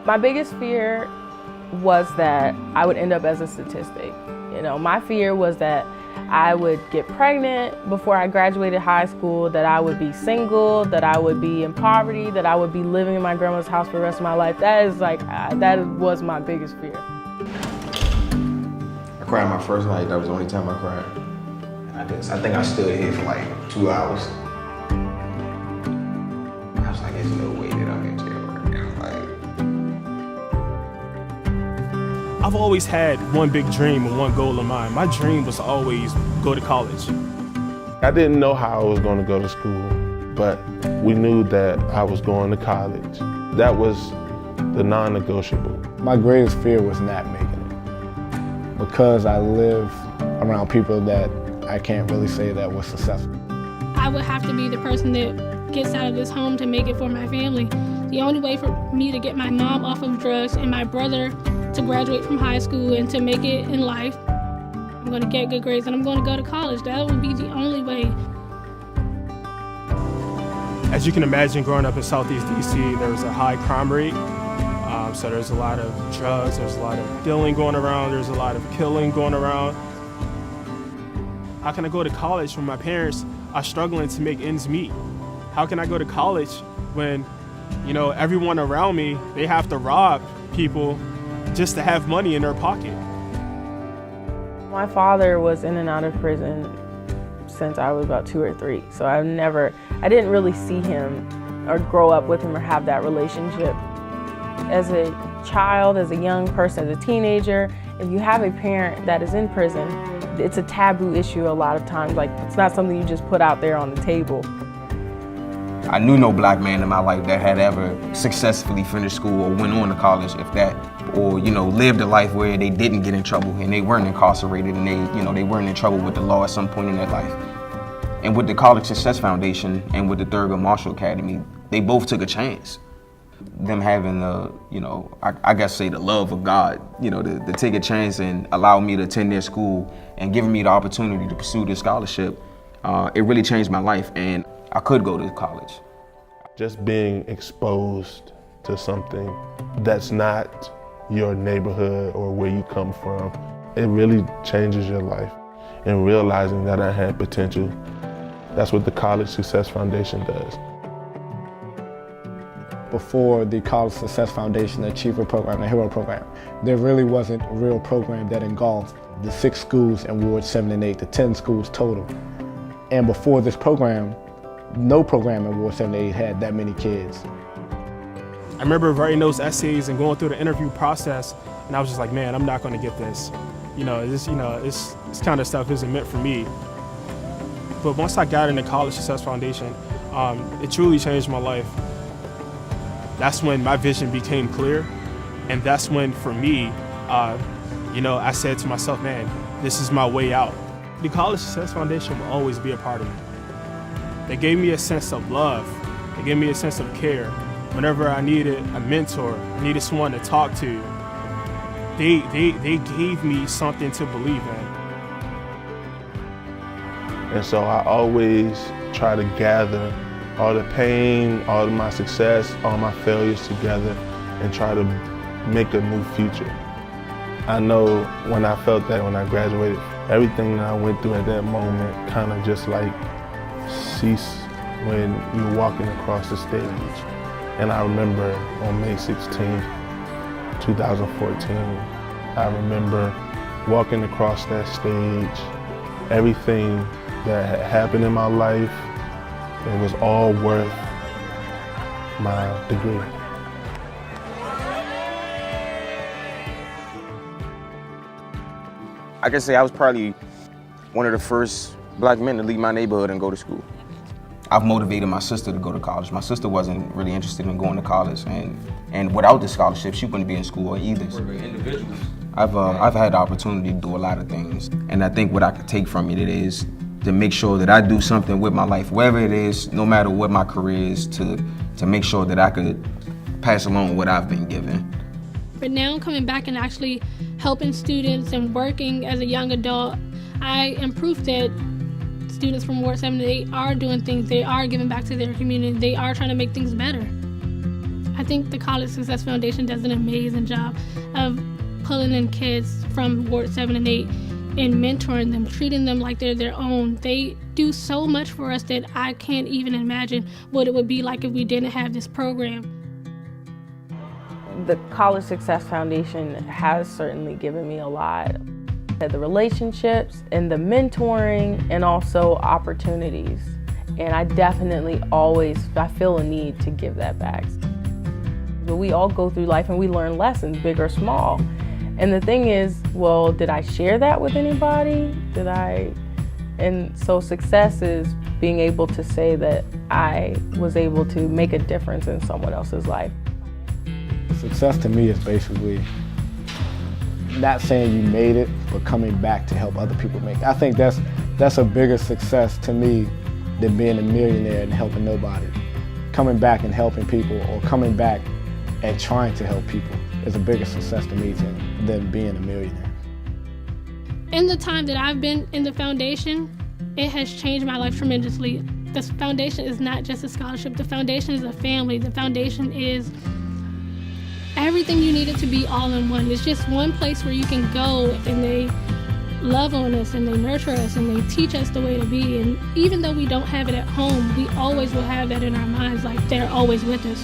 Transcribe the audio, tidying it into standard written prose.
My biggest fear was that I would end up as a statistic. You know, my fear was that I would get pregnant before I graduated high school, that I would be single, that I would be in poverty, that I would be living in my grandma's house for the rest of my life. That was my biggest fear. I cried my first night. That was the only time I cried. I think I stood here for like 2 hours. I was like, there's no way that I'm in jail right now. I've always had one big dream and one goal in mind. My dream was to always go to college. I didn't know how I was going to go to school, but we knew that I was going to college. That was the non-negotiable. My greatest fear was not making it. Because I live around people that I can't really say that was successful. I would have to be the person that gets out of this home to make it for my family. The only way for me to get my mom off of drugs and my brother to graduate from high school and to make it in life, I'm going to get good grades and I'm going to go to college. That would be the only way. As you can imagine, growing up in Southeast DC, there was a high crime rate. So there's a lot of drugs, there's a lot of dealing going around, there's a lot of killing going around. How can I go to college when my parents are struggling to make ends meet? How can I go to college when, you know, everyone around me, they have to rob people just to have money in their pocket? My father was in and out of prison since I was about 2 or 3. So I didn't really see him or grow up with him or have that relationship. As a child, as a young person, as a teenager, if you have a parent that is in prison, it's a taboo issue a lot of times. Like, it's not something you just put out there on the table. I knew no black man in my life that had ever successfully finished school or went on to college, if that, or, you know, lived a life where they didn't get in trouble and they weren't incarcerated and they weren't in trouble with the law at some point in their life. And with the College Success Foundation and with the Thurgood Marshall Academy, they both took a chance. Them having the, you know, I guess say the love of God, you know, to take a chance and allow me to attend their school and giving me the opportunity to pursue this scholarship, it really changed my life and I could go to college. Just being exposed to something that's not your neighborhood or where you come from, it really changes your life. And realizing that I had potential, that's what the College Success Foundation does. Before the College Success Foundation, the Achiever Program, the Hero Program, there really wasn't a real program that engulfed the 6 schools in Ward 7 and 8, the 10 schools total. And before this program, no program in Ward 7 and 8 had that many kids. I remember writing those essays and going through the interview process, and I was just like, man, I'm not going to get this. This kind of stuff isn't meant for me. But once I got into College Success Foundation, it truly changed my life. That's when my vision became clear, and that's when, for me, I said to myself, man, this is my way out. The College Success Foundation will always be a part of me. They gave me a sense of love. They gave me a sense of care. Whenever I needed a mentor, needed someone to talk to, they gave me something to believe in. And so I always try to gather all the pain, all of my success, all my failures together and try to make a new future. I know when I felt that when I graduated, everything that I went through at that moment kind of just like ceased when you're walking across the stage. And I remember on May 16th, 2014, I remember walking across that stage, everything that had happened in my life, it was all worth my degree. I can say I was probably one of the first black men to leave my neighborhood and go to school. I've motivated my sister to go to college. My sister wasn't really interested in going to college, and without the scholarship, she wouldn't be in school either. We're individuals. I've had the opportunity to do a lot of things, and I think what I could take from it is to make sure that I do something with my life, wherever it is, no matter what my career is, to make sure that I could pass along what I've been given. But now coming back and actually helping students and working as a young adult, I am proof that students from Ward 7 and 8 are doing things, they are giving back to their community, they are trying to make things better. I think the College Success Foundation does an amazing job of pulling in kids from Ward 7 and 8 and mentoring them, treating them like they're their own. They do so much for us that I can't even imagine what it would be like if we didn't have this program. The College Success Foundation has certainly given me a lot. The relationships and the mentoring and also opportunities. And I definitely I feel a need to give that back. But we all go through life and we learn lessons, big or small. And the thing is, well, did I share that with anybody? And so success is being able to say that I was able to make a difference in someone else's life. Success to me is basically not saying you made it, but coming back to help other people make it. I think that's a bigger success to me than being a millionaire and helping nobody. Coming back and helping people, or coming back and trying to help people, is a bigger success to me than being a millionaire. In the time that I've been in the foundation, it has changed my life tremendously. The foundation is not just a scholarship. The foundation is a family. The foundation is everything you need it to be all in one. It's just one place where you can go, and they love on us and they nurture us and they teach us the way to be. And even though we don't have it at home, we always will have that in our minds, like they're always with us.